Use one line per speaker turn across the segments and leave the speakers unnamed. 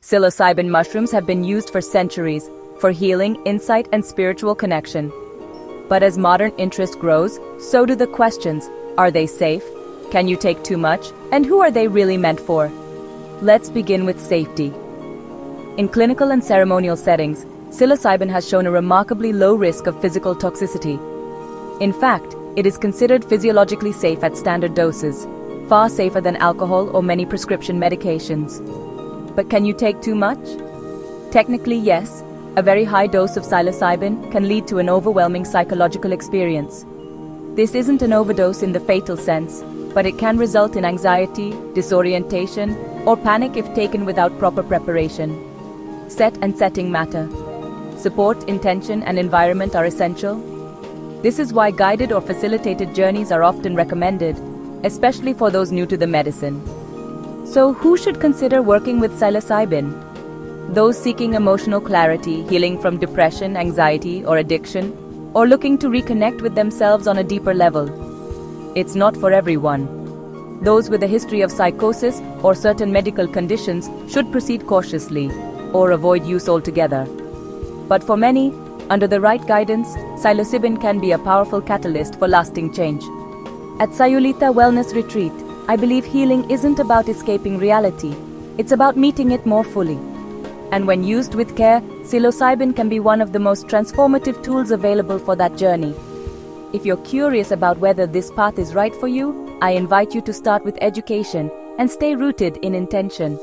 Psilocybin mushrooms have been used for centuries for healing, insight, and spiritual connection. But as modern interest grows, so do the questions. Are they safe? Can you take too much? And who are they really meant for? Let's begin with safety. In clinical and ceremonial settings, psilocybin has shown a remarkably low risk of physical toxicity. In fact, it is considered physiologically safe at standard doses, far safer than alcohol or many prescription medications. But can you take too much? Technically, yes. A very high dose of psilocybin can lead to an overwhelming psychological experience. This isn't an overdose in the fatal sense, but it can result in anxiety, disorientation, or panic if taken without proper preparation. Set and setting matter. Support, intention, and environment are essential. This is why guided or facilitated journeys are often recommended, especially for those new to the medicine. So, who should consider working with psilocybin? Those seeking emotional clarity, healing from depression, anxiety, or addiction, or looking to reconnect with themselves on a deeper level. It's not for everyone. Those with a history of psychosis or certain medical conditions should proceed cautiously or avoid use altogether. But for many, under the right guidance, psilocybin can be a powerful catalyst for lasting change. At Sayulita Wellness Retreat, I believe healing isn't about escaping reality. It's about meeting it more fully. And when used with care, psilocybin can be one of the most transformative tools available for that journey. If you're curious about whether this path is right for you, I invite you to start with education and stay rooted in intention.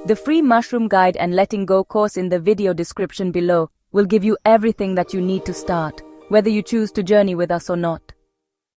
The free mushroom guide and letting go course in the video description below will give you everything that you need to start, whether you choose to journey with us or not.